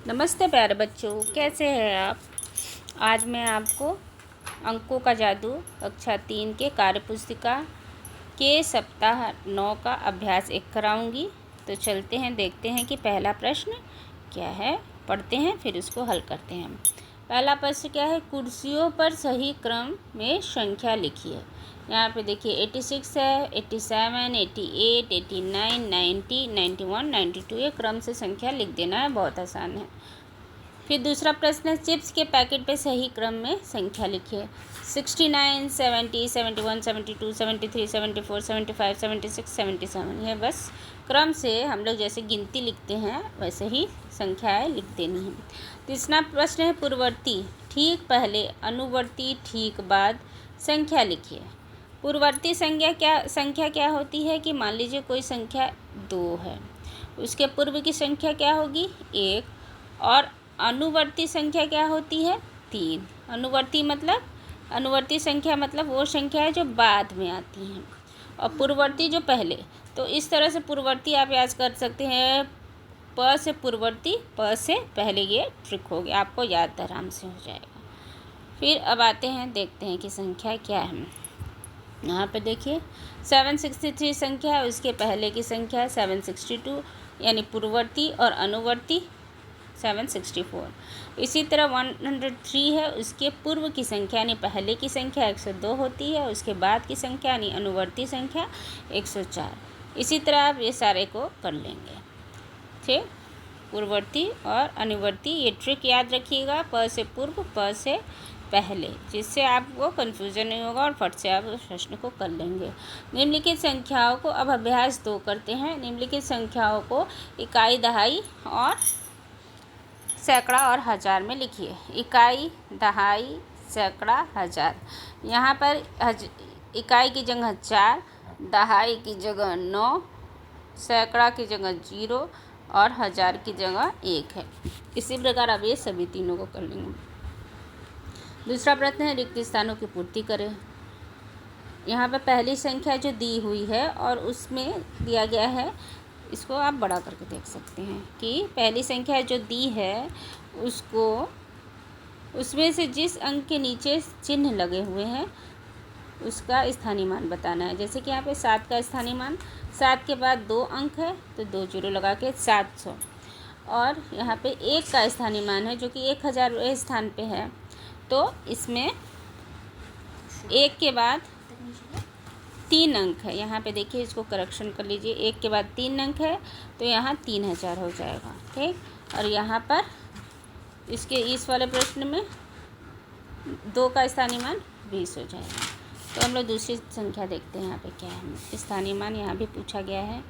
नमस्ते प्यारे बच्चों, कैसे हैं आप। आज मैं आपको अंकों का जादू कक्षा 3 के कार्यपुस्तिका के सप्ताह 9 का अभ्यास 1 कराऊंगी। तो चलते हैं, देखते हैं कि पहला प्रश्न क्या है। पढ़ते हैं फिर उसको हल करते हैं। पहला प्रश्न क्या है, कुर्सियों पर सही क्रम में संख्या लिखिए। यहाँ पे देखिए 86 है, 87, 88, 89, 90, 91, 92, ये क्रम से संख्या लिख देना है, बहुत आसान है। फिर दूसरा प्रश्न है, चिप्स के पैकेट पे सही क्रम में संख्या लिखिए। 69, 70, 71, 72, 73, 74, 75, 76, 77, ये बस क्रम से हम लोग जैसे गिनती लिखते हैं वैसे ही संख्याएं लिख देनी है। तीसरा प्रश्न है, पूर्ववर्ती ठीक पहले, अनुवर्ती ठीक बाद संख्या लिखिए। पूर्ववर्ती संख्या क्या होती है कि मान लीजिए कोई संख्या 2 है, उसके पूर्व की संख्या क्या होगी 1, और अनुवर्ती संख्या क्या होती है 3। अनुवर्ती संख्या मतलब वो संख्या है जो बाद में आती हैं, और पूर्ववर्ती जो पहले। तो इस तरह से पूर्ववर्ती आप याद कर सकते हैं, प से पूर्ववर्ती, प से पहले, ये ट्रिक हो गया, आपको याद आराम से हो जाएगा। फिर अब आते हैं, देखते हैं कि संख्या क्या है। यहाँ पे देखिए 763 संख्या है, उसके पहले की संख्या है 762, यानी पूर्ववर्ती, और अनुवर्ती 764। इसी तरह 103 है, उसके पूर्व की संख्या यानी पहले की संख्या 102 होती है, उसके बाद की संख्या यानी अनुवर्ती संख्या 104। इसी तरह आप ये सारे को कर लेंगे। ठीक, पूर्ववर्ती और अनुवर्ती, ये ट्रिक याद रखिएगा, प से पूर्व, प से पहले, जिससे आपको कन्फ्यूज़न नहीं होगा और फट से आप उस प्रश्न को कर लेंगे। निम्नलिखित संख्याओं को, अब अभ्यास 2 करते हैं। निम्नलिखित संख्याओं को इकाई, दहाई और सैकड़ा और हज़ार में लिखिए। इकाई, दहाई, सैकड़ा, हज़ार। यहाँ पर इकाई की जगह 4, दहाई की जगह 9, सैकड़ा की जगह 0 और हज़ार की जगह 1 है। इसी प्रकार अब ये सभी तीनों को कर लेंगे। दूसरा प्रश्न है, रिक्त स्थानों की पूर्ति करें। यहाँ पर पहली संख्या जो दी हुई है और उसमें दिया गया है, इसको आप बड़ा करके देख सकते हैं कि पहली संख्या जो दी है उसको, उसमें से जिस अंक के नीचे चिन्ह लगे हुए हैं उसका स्थानीय मान बताना है। जैसे कि यहाँ पे 7 का स्थानीय मान, 7 के बाद 2 अंक है तो 2 जीरो लगा के 700, और यहाँ पे 1 का स्थानीय मान है जो कि 1000वें स्थान पे है, तो इसमें 1 के बाद 3 अंक है। यहाँ पे देखिए, इसको करेक्शन कर लीजिए, 1 के बाद 3 अंक है तो यहाँ 3000 हो जाएगा। ठीक, और यहाँ पर इसके इस वाले प्रश्न में 2 का स्थानीय मान 20 हो जाएगा। तो हम लोग दूसरी संख्या देखते हैं, यहाँ पे क्या है। स्थानीय मान यहाँ भी पूछा गया है,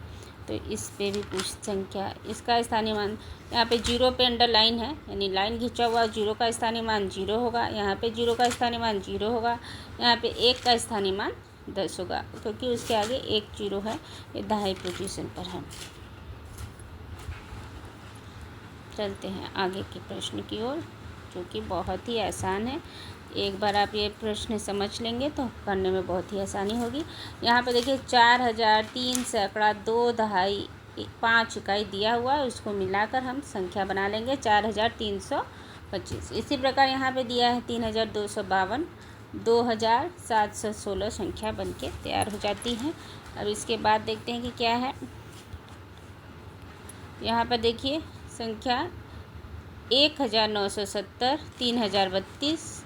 तो इस पे भी कुछ संख्या, इसका स्थानीय मान यहाँ पे 0 पे अंडरलाइन है, यानी लाइन खींचा हुआ, 0 का स्थानीय मान 0 होगा। यहाँ पे 0 का स्थानीय मान 0 होगा। यहाँ पे 1 का स्थानीय मान 10 होगा, क्योंकि उसके आगे 1 0 है, ये दहाई पोजीशन पर है। चलते हैं आगे के प्रश्न की ओर, जो कि बहुत ही आसान है। एक बार आप ये प्रश्न समझ लेंगे तो करने में बहुत ही आसानी होगी। यहाँ पे देखिए 4000, 3 सैकड़ा, 2 दहाई, 5 इकाई दिया हुआ है, उसको मिलाकर हम संख्या बना लेंगे 4325। इसी प्रकार यहाँ पे दिया है 3252, 2716 संख्या बनके तैयार हो जाती है। अब इसके बाद देखते हैं कि क्या है। यहाँ पर देखिए संख्या 1970, 3032,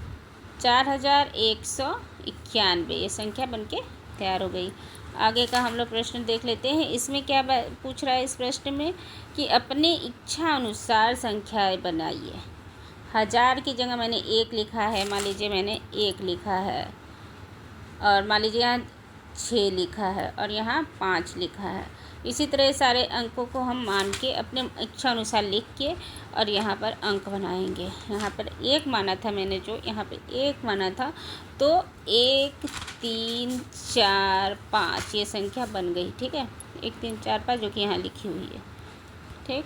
4191, ये संख्या बनके तैयार हो गई। आगे का हम लोग प्रश्न देख लेते हैं। इसमें क्या पूछ रहा है इस प्रश्न में कि अपने इच्छा अनुसार संख्याएं बनाइए। 1000 की जगह मैंने 1 लिखा है, मान लीजिए मैंने 1 लिखा है, और मान लीजिए यहाँ 6 लिखा है और यहाँ 5 लिखा है। इसी तरह सारे अंकों को हम मान के अपने इच्छा अनुसार लिख के और यहाँ पर अंक बनाएंगे। यहाँ पर 1 माना था मैंने, जो यहाँ पे 1 माना था, तो 1 3 4 5 ये संख्या बन गई। ठीक है, 1 3 4 5 जो कि यहाँ लिखी हुई है। ठीक,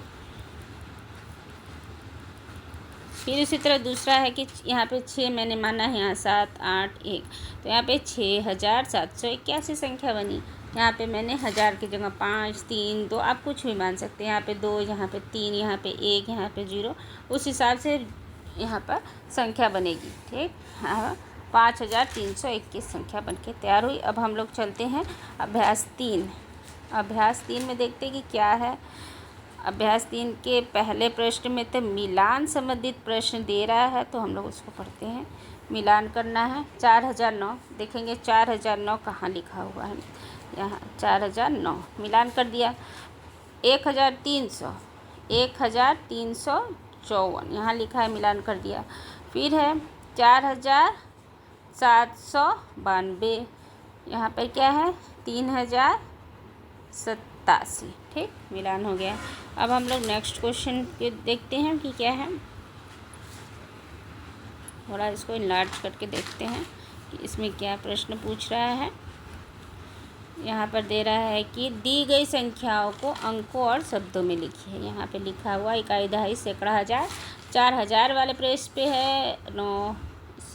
फिर इसी तरह दूसरा है कि यहाँ पे 6 मैंने माना है, यहाँ 7 8 1, तो यहाँ पे 6781 संख्या बनी। यहाँ पे मैंने 1000 की जगह 5, 3, 2 आप कुछ भी मान सकते हैं। यहाँ पे 2, यहाँ पे 3, यहाँ पे 1, यहाँ पे 0, उस हिसाब से यहाँ पर संख्या बनेगी। ठीक, हाँ, 5321 संख्या बनके तैयार हुई। अब हम लोग चलते हैं अभ्यास 3। अभ्यास 3 में देखते हैं कि क्या है। अभ्यास 3 के पहले प्रश्न में तो मिलान संबंधित प्रश्न दे रहा है, तो हम लोग उसको पढ़ते हैं। मिलान करना है 4009। देखेंगे 4009 कहाँ लिखा हुआ है। यहाँ 4009 मिलान कर दिया। 1300, 1354 यहाँ लिखा है, मिलान कर दिया। फिर है 4792, यहाँ पर क्या है 3087। ठीक, मिलान हो गया। अब हम लोग नेक्स्ट क्वेश्चन के देखते हैं कि क्या है। थोड़ा इसको इनलार्ज करके देखते हैं कि इसमें क्या प्रश्न पूछ रहा है। यहाँ पर दे रहा है कि दी गई संख्याओं को अंकों और शब्दों में लिखिए। यहाँ पे लिखा हुआ इकाई, दहाई, सैकड़ा, हज़ार। 4000 वाले पृष्ठ पे है, 9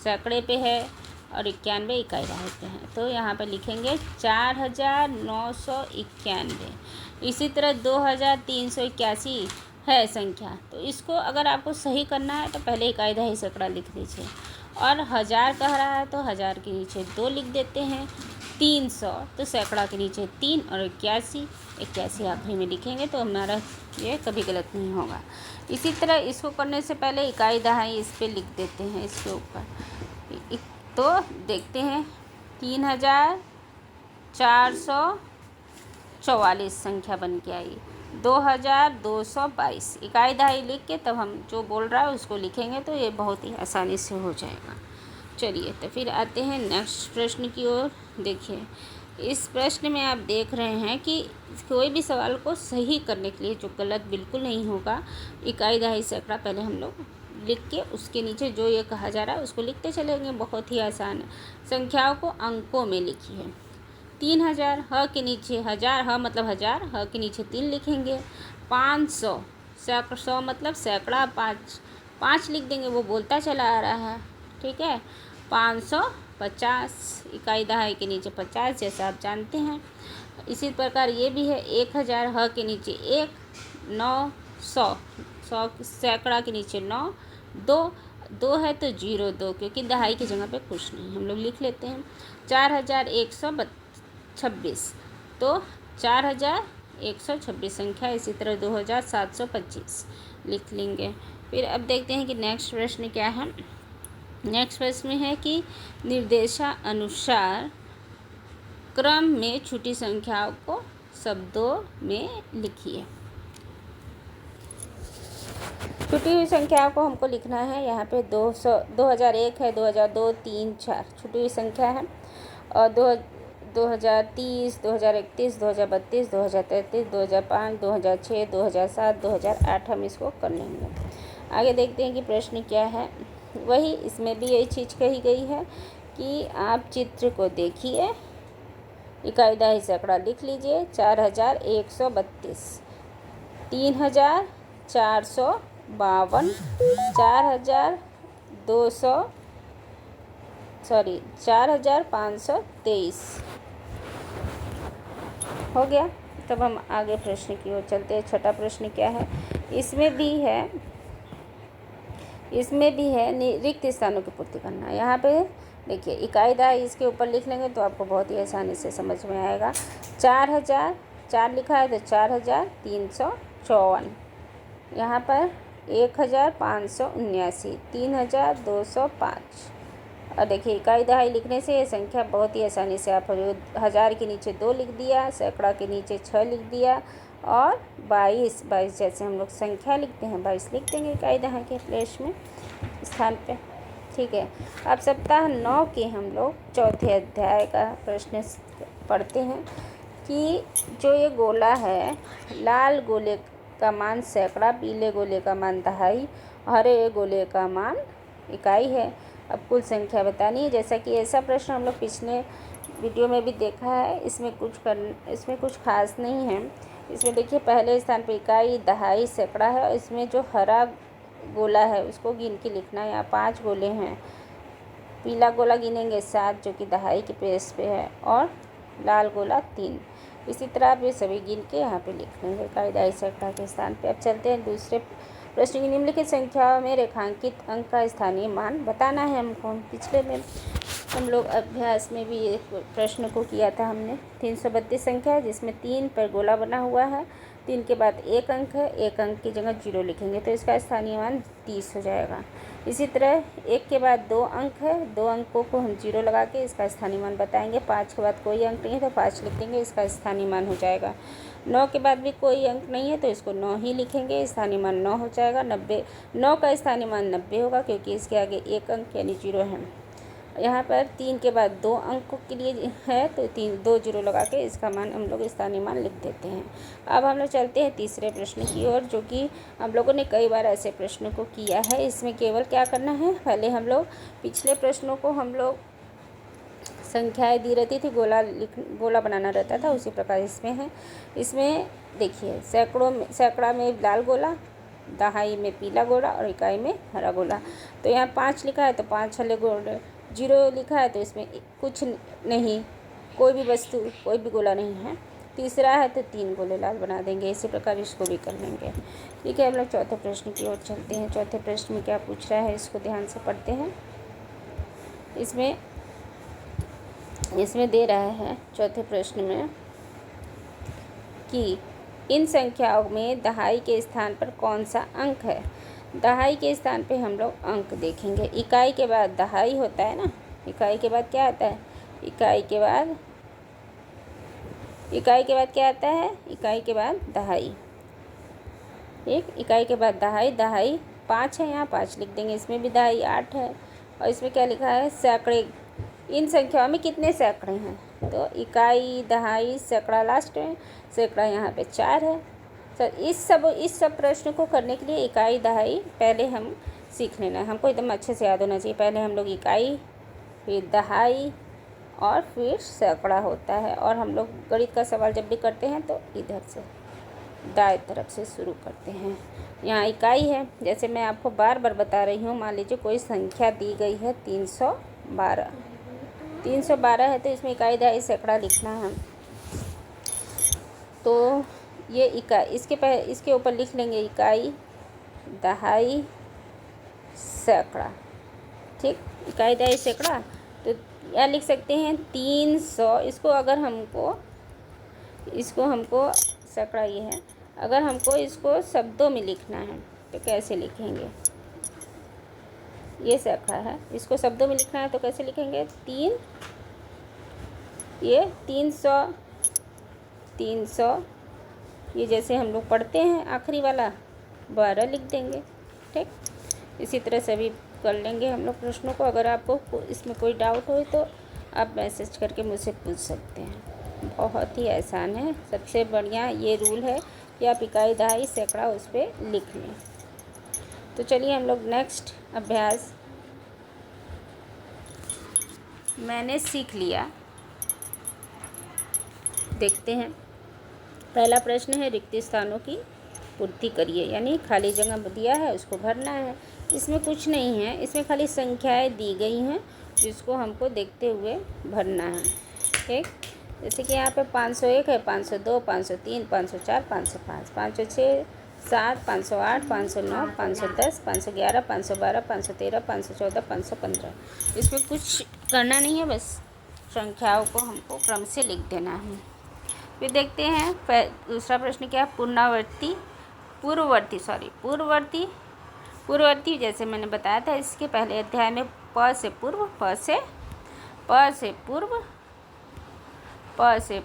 सैकड़े पे है और 91 इकाई दहाई पे है। तो यहाँ पे लिखेंगे 4991। इसी तरह 2381 है संख्या, तो इसको अगर आपको सही करना है तो पहले इकाई, दहाई, सैकड़ा लिख लीजिए। और 1000 कह रहा है तो 1000 के नीचे 2 लिख देते हैं। 300 तो सैकड़ा के नीचे 3 और 81 आखिरी में लिखेंगे, तो हमारा ये कभी गलत नहीं होगा। इसी तरह इसको करने से पहले इकाई, दहाई इस पर लिख देते हैं, इसके ऊपर। तो देखते हैं 3444 संख्या बन के आई। 2222 इकाई, दहाई लिख के तब हम जो बोल रहा है उसको लिखेंगे, तो ये बहुत ही आसानी से हो जाएगा। चलिए, तो फिर आते हैं नेक्स्ट प्रश्न की ओर। देखिए, इस प्रश्न में आप देख रहे हैं कि कोई भी सवाल को सही करने के लिए, जो गलत बिल्कुल नहीं होगा, इकाई, दहाई, सैकड़ा पहले हम लोग लिख के उसके नीचे जो ये कहा जा रहा है उसको लिखते चलेंगे। बहुत ही आसान है। संख्याओं को अंकों में लिखिए। 3000 ह के नीचे 1000, ह मतलब 1000, ह के नीचे 3 लिखेंगे। 500 100 मतलब सैकड़ा, 5 लिख देंगे, वो बोलता चला आ रहा है। ठीक है, 550 इकाई, दहाई के नीचे 50, जैसा आप जानते हैं। इसी प्रकार ये भी है 1000 ह के नीचे 1, 900 सैकड़ा के नीचे 9, 2 है तो 02, क्योंकि दहाई की जगह पे कुछ नहीं, हम लोग लिख लेते हैं। 4126 तो 4126 संख्या। इसी तरह 2725 लिख लेंगे। फिर अब देखते हैं कि नेक्स्ट प्रश्न क्या है। नेक्स्ट प्रश्न में है कि निर्देशानुसार क्रम में छूटी संख्याओं को शब्दों में लिखिए। छूटी हुई संख्याओं को हमको लिखना है। यहाँ पे 2001 है, 2002, 3, 4 छूटी हुई संख्या है। और 2030, 2031, 2032, 2033, 2005, 2006, 2007, 2008 हम इसको कर लेंगे। आगे देखते हैं कि प्रश्न क्या है। वही इसमें भी यही चीज़ कही गई है कि आप चित्र को देखिए, इकाई, दहाई, सैकड़ा लिख लीजिए। 4132, 3452, 4523 हो गया। तब हम आगे प्रश्न की ओर चलते हैं। छठा प्रश्न क्या है। इसमें भी है रिक्त स्थानों की पूर्ति करना। यहाँ पे देखिए, इकाई, दहाई इसके ऊपर लिख लेंगे तो आपको बहुत ही आसानी से समझ में आएगा। 4000 4 लिखा है तो 4354। यहाँ पर 1579, 3205। और देखिए, इकाई, दहाई लिखने से ये संख्या बहुत ही आसानी से आप 1000 के नीचे 2 लिख दिया, सैकड़ा के नीचे 6 लिख दिया, और 22 जैसे हम लोग संख्या लिखते हैं 22 लिख देंगे इकाई, दहाई के प्लेस में, स्थान पे। ठीक है, अब सप्ताह 9 के हम लोग चौथे अध्याय का प्रश्न पढ़ते हैं कि जो ये गोला है, लाल गोले का मान सैकड़ा, पीले गोले का मान दहाई, हरे गोले का मान इकाई है। अब कुल संख्या बतानी है। जैसा कि ऐसा प्रश्न हम लोग पिछले वीडियो में भी देखा है। इसमें कुछ खास नहीं है। इसमें देखिए, पहले स्थान पर इकाई, दहाई, सैकड़ा है। इसमें जो हरा गोला है उसको गिन के लिखना है। यहाँ 5 गोले हैं। पीला गोला गिनेंगे 7, जो कि दहाई के पेज पे है, और लाल गोला 3। इसी तरह आप ये सभी गिन के यहाँ पे लिख लेंगे इकाई दहाई सैकड़ा के स्थान पे। अब चलते हैं दूसरे प्रश्न की। निम्नलिखित संख्याओं में रेखांकित अंक का स्थानीय मान बताना है हमको। पिछले में हम लोग अभ्यास में भी एक प्रश्न को किया था हमने। 332 संख्या है जिसमें 3 पर गोला बना हुआ है, 3 के बाद 1 अंक है, 1 अंक की जगह 0 लिखेंगे तो इसका स्थानीय मान 30 हो जाएगा। इसी तरह 1 के बाद 2 अंक है, 2 अंकों को हम 0 लगा के इसका स्थानीय मान बताएंगे। 5 के बाद कोई अंक नहीं है तो 5 लिख देंगे, इसका स्थानीय मान हो जाएगा। 9 के बाद भी कोई अंक नहीं है तो इसको 9 ही लिखेंगे, स्थानीय मान 9 हो जाएगा। 9 का स्थानीय मान 90 होगा क्योंकि इसके आगे 1 अंक यानी 0 है। यहाँ पर 3 के बाद 2 अंकों के लिए है तो 2 0 लगा के इसका मान हम लोग स्थानीय मान लिख देते हैं। अब हम लोग चलते हैं तीसरे प्रश्न की ओर, जो कि हम लोगों ने कई बार ऐसे प्रश्नों को किया है। इसमें केवल क्या करना है, पहले हम लोग पिछले प्रश्नों को हम लोग संख्याएं दी रहती थी, गोला बनाना रहता था, उसी प्रकार इसमें है। इसमें देखिए सैकड़ा में लाल गोला, दहाई में पीला गोला और इकाई में हरा गोला। तो यहाँ 5 लिखा है तो 5 हरे गोले, 0 लिखा है तो इसमें कुछ नहीं, कोई भी वस्तु कोई भी गोला नहीं है। तीसरा है तो 3 गोले लाल बना देंगे। इसी प्रकार इसको भी कर लेंगे। ठीक है, हम लोग चौथे प्रश्न की ओर चलते हैं। चौथे प्रश्न में क्या पूछ रहा है इसको ध्यान से पढ़ते हैं। इसमें दे रहा है चौथे प्रश्न में कि इन संख्याओं में दहाई के स्थान पर कौन सा अंक है। दहाई के स्थान पे हम लोग अंक देखेंगे। इकाई के बाद दहाई होता है ना, इकाई के बाद क्या आता है, इकाई के बाद क्या आता है, इकाई के बाद दहाई। ठीक, इकाई के बाद दहाई 5 है, यहाँ 5 लिख देंगे। इसमें भी दहाई 8 है और इसमें क्या लिखा है, सैकड़े। इन संख्याओं में कितने सैकड़े हैं, तो इकाई दहाई सैकड़ा लास्ट में, सैकड़ा यहाँ पे 4 है। सर इस सब प्रश्न को करने के लिए इकाई दहाई पहले हम सीख लेना है, हमको एकदम अच्छे से याद होना चाहिए। पहले हम लोग इकाई, फिर दहाई और फिर सैकड़ा होता है। और हम लोग गणित का सवाल जब भी करते हैं तो इधर से दाएं तरफ से शुरू करते हैं। यहाँ इकाई है, जैसे मैं आपको बार बार बता रही हूँ। मान लीजिए कोई संख्या दी गई है 312 है तो इसमें इकाई दहाई सैकड़ा लिखना है। तो ये इकाई, इसके ऊपर लिख लेंगे इकाई दहाई सैकड़ा। ठीक, इकाई दहाई सैकड़ा। तो या लिख सकते हैं 300। इसको हमको सैकड़ा ये है, अगर हमको इसको शब्दों में लिखना है तो कैसे लिखेंगे, ये सैकड़ा है, इसको शब्दों में लिखना है तो कैसे लिखेंगे, 300 ये जैसे हम लोग पढ़ते हैं आखिरी वाला 12 लिख देंगे। ठीक, इसी तरह से भी कर लेंगे हम लोग प्रश्नों को। अगर आपको इसमें कोई डाउट हो तो आप मैसेज करके मुझसे पूछ सकते हैं। बहुत ही आसान है, सबसे बढ़िया ये रूल है कि आप इकाई दहाई सैकड़ा उस पर लिख लें। तो चलिए हम लोग नेक्स्ट अभ्यास मैंने सीख लिया, देखते हैं। पहला प्रश्न है रिक्त स्थानों की पूर्ति करिए, यानी खाली जगह दिया है उसको भरना है। इसमें कुछ नहीं है, इसमें खाली संख्याएं दी गई हैं जिसको हमको देखते हुए भरना है। ठीक, जैसे कि यहाँ पे 501 है, 502, 503, 504, 505, 506, 7, 508, 509, 510, 511, 512, 513, 514, 515। इसमें कुछ करना नहीं है, बस संख्याओं को हमको क्रम से लिख देना है। फिर देखते हैं दूसरा प्रश्न क्या है, पूर्ववर्ती जैसे मैंने बताया था इसके पहले अध्याय में प से पूर्व, प से पूर्व, प से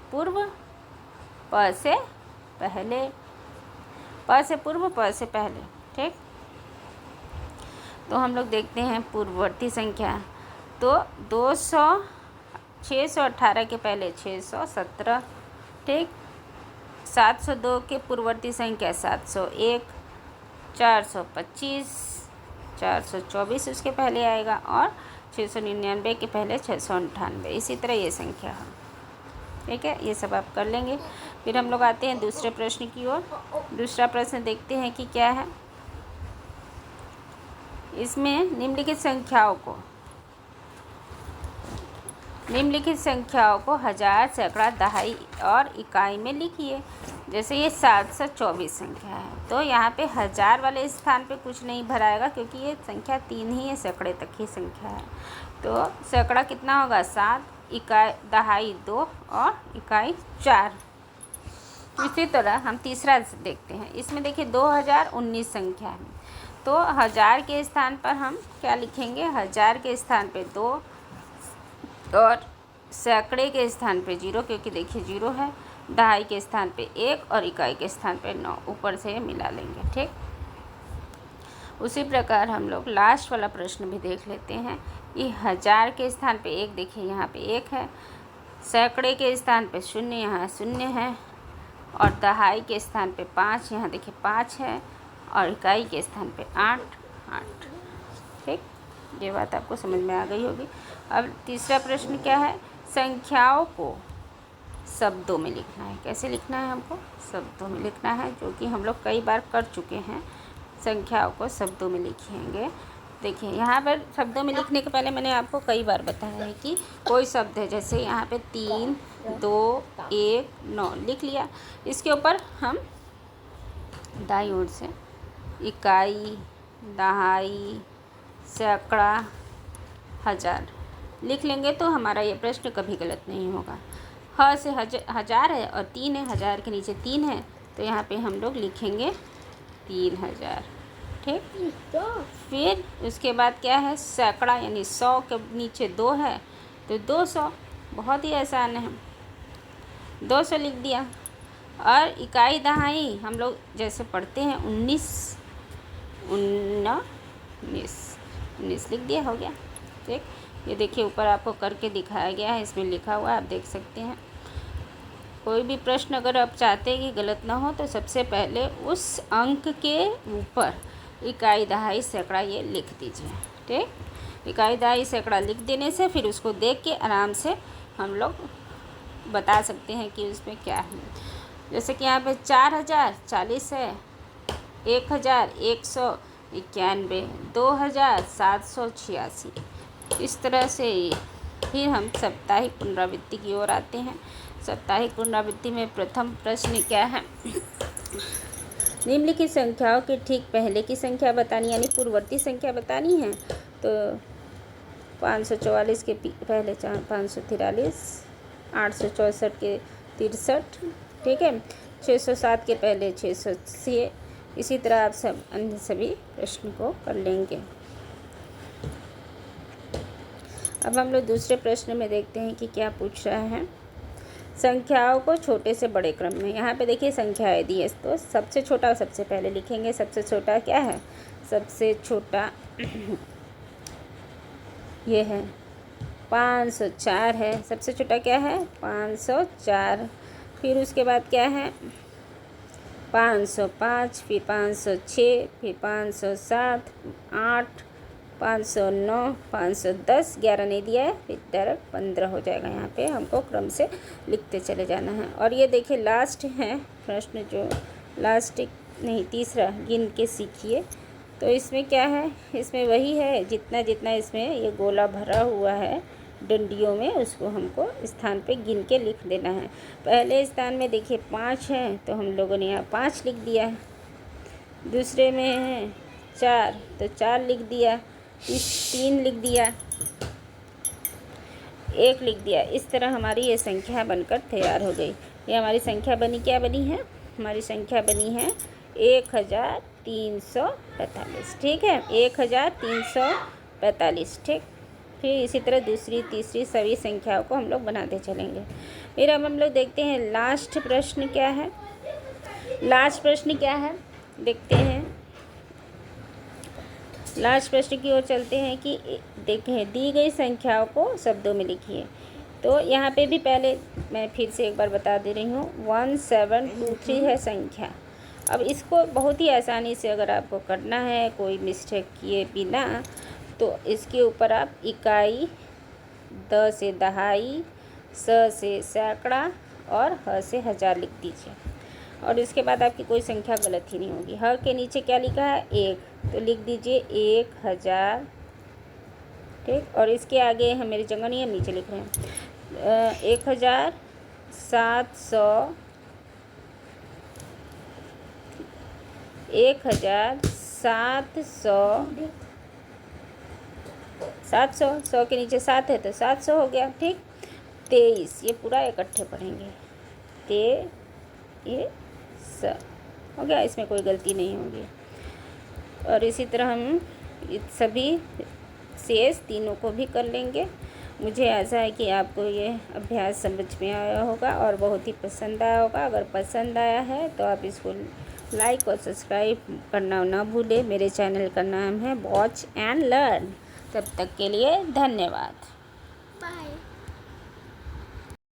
पहले। ठीक, तो हम लोग देखते हैं पूर्ववर्ती संख्या। तो 618 के पहले 617। ठीक, 702 के पूर्ववर्ती संख्या 701, 425, 424 उसके पहले आएगा और 699 के पहले 698। इसी तरह ये संख्या है। ठीक है, ये सब आप कर लेंगे। फिर हम लोग आते हैं दूसरे प्रश्न की ओर। दूसरा प्रश्न देखते हैं कि क्या है। इसमें निम्नलिखित निम्नलिखित संख्याओं को हजार, सैकड़ा, दहाई और इकाई में लिखिए। जैसे ये 724 संख्या है, तो यहाँ पे हजार वाले स्थान पे कुछ नहीं भराएगा क्योंकि ये संख्या 3 ही है, सैकड़े तक की संख्या है। तो सैकड़ा कितना होगा 7, इकाई दहाई 2 और इकाई 4। इसी तरह हम तीसरा देखते हैं। इसमें देखिए 2019 संख्या है, तो हजार के स्थान पर हम क्या लिखेंगे, हजार के स्थान पे 2 और सैकड़े के स्थान पे 0, क्योंकि देखिए 0 है, दहाई के स्थान पे 1 और इकाई के स्थान पे 9, ऊपर से मिला लेंगे। ठीक, उसी प्रकार हम लोग लास्ट वाला प्रश्न भी देख लेते हैं। ये हजार के स्थान पे 1, देखिए यहाँ पे 1 है, सैकड़े के स्थान पे 0, यहाँ 0 है, और दहाई के स्थान पे 5, यहाँ देखिए 5 है, और इकाई के स्थान पे 8। ठीक, ये बात आपको समझ में आ गई होगी। अब तीसरा प्रश्न क्या है, संख्याओं को शब्दों में लिखना है। कैसे लिखना है, हमको शब्दों में लिखना है, जो कि हम लोग कई बार कर चुके हैं। संख्याओं को शब्दों में लिखेंगे। देखिए यहाँ पर शब्दों में लिखने के पहले मैंने आपको कई बार बताया है कि कोई शब्द है, जैसे यहाँ पे 3, 2, 1, 9 लिख लिया, इसके ऊपर हम दाईं ओर से इकाई, दहाई, सैकड़ा, हजार लिख लेंगे तो हमारा ये प्रश्न कभी गलत नहीं होगा। ह से हजार है और 3 है, हजार के नीचे 3 है, तो यहाँ पे हम लोग लिखेंगे 3000। ठीक, फिर उसके बाद क्या है, सैकड़ा यानी 100 के नीचे 2 है, तो 200, बहुत ही आसान है, 200 लिख दिया। और इकाई दहाई हम लोग जैसे पढ़ते हैं 19 लिख दिया, हो गया। ठीक, ये देखिए ऊपर आपको करके दिखाया गया है, इसमें लिखा हुआ है, आप देख सकते हैं। कोई भी प्रश्न अगर आप चाहते हैं कि गलत ना हो, तो सबसे पहले उस अंक के ऊपर इकाई, दहाई, सैकड़ा ये लिख दीजिए। ठीक, इकाई, दहाई, सैकड़ा लिख देने से फिर उसको देख के आराम से हम लोग बता सकते हैं कि उसमें क्या है। जैसे कि यहाँ पे 4040 है, 1191, 2786, इस तरह से। फिर हम साप्ताहिक पुनरावृत्ति की ओर आते हैं। साप्ताहिक पुनरावृत्ति में प्रथम प्रश्न क्या है, निम्नलिखित संख्याओं के ठीक पहले की संख्या बतानी, यानी पूर्ववर्ती संख्या बतानी है। तो 544 के पहले 543, 864 के 63, ठीक है, 607 के पहले 606, इसी तरह आप सब अन्य सभी प्रश्न को कर लेंगे। अब हम लोग दूसरे प्रश्न में देखते हैं कि क्या पूछ रहा है। संख्याओं को छोटे से बड़े क्रम में, यहाँ पे देखिए संख्याएं दी है, तो सबसे छोटा सबसे पहले लिखेंगे। सबसे छोटा क्या है, सबसे छोटा ये है 504 है, सबसे छोटा क्या है 504। फिर उसके बाद क्या है 505, फिर 506, फिर 507, 8, 509, 510, 11 नहीं दिया है, फिर डायरेक्ट 15 हो जाएगा। यहाँ पे हमको क्रम से लिखते चले जाना है। और ये देखिए लास्ट है प्रश्न, जो लास्ट नहीं तीसरा, गिन के सीखिए। तो इसमें क्या है, इसमें वही है, जितना जितना इसमें ये गोला भरा हुआ है डंडियों में, उसको हमको स्थान पे गिन के लिख देना है। पहले स्थान में देखिए 5 है, तो हम लोगों ने यहाँ 5 लिख दिया है। दूसरे में है 4, तो 4 लिख दिया। 3 लिख दिया, 1 लिख दिया। इस तरह हमारी ये संख्या बनकर तैयार हो गई। ये हमारी संख्या बनी, क्या बनी है, हमारी संख्या बनी है 1345। ठीक है, 1345। ठीक, फिर इसी तरह दूसरी तीसरी सभी संख्याओं को हम लोग बनाते चलेंगे। फिर अब हम लोग देखते हैं लास्ट प्रश्न क्या है। लास्ट प्रश्न क्या है देखते हैं। लास्ट प्रश्न की ओर चलते हैं कि देखें, दी गई संख्याओं को शब्दों में लिखिए। तो यहाँ पे भी पहले मैं फिर से एक बार बता दे रही हूँ, 1723 है संख्या। अब इसको बहुत ही आसानी से अगर आपको करना है कोई मिस्टेक किए बिना, तो इसके ऊपर आप इकाई, द से दहाई, स से सैकड़ा और ह से हजार लिख दीजिए। और इसके बाद आपकी कोई संख्या गलत ही नहीं होगी। ह के नीचे क्या लिखा है 1, तो लिख दीजिए 1000। ठीक। और इसके आगे हम मेरी जगह नहीं है, नीचे लिख रहे हैं 1700 1,700 के नीचे 7 है तो 700 हो गया। ठीक। 23 ये पूरा इकट्ठे पढ़ेंगे, 23 हो गया, इसमें कोई गलती नहीं होगी। और इसी तरह हम सभी शेष तीनों को भी कर लेंगे। मुझे आशा है कि आपको ये अभ्यास समझ में आया होगा और बहुत ही पसंद आया होगा। अगर पसंद आया है तो आप इसको लाइक और सब्सक्राइब करना ना भूलें। मेरे चैनल का नाम है वॉच एंड लर्न। तब तक के लिए धन्यवाद।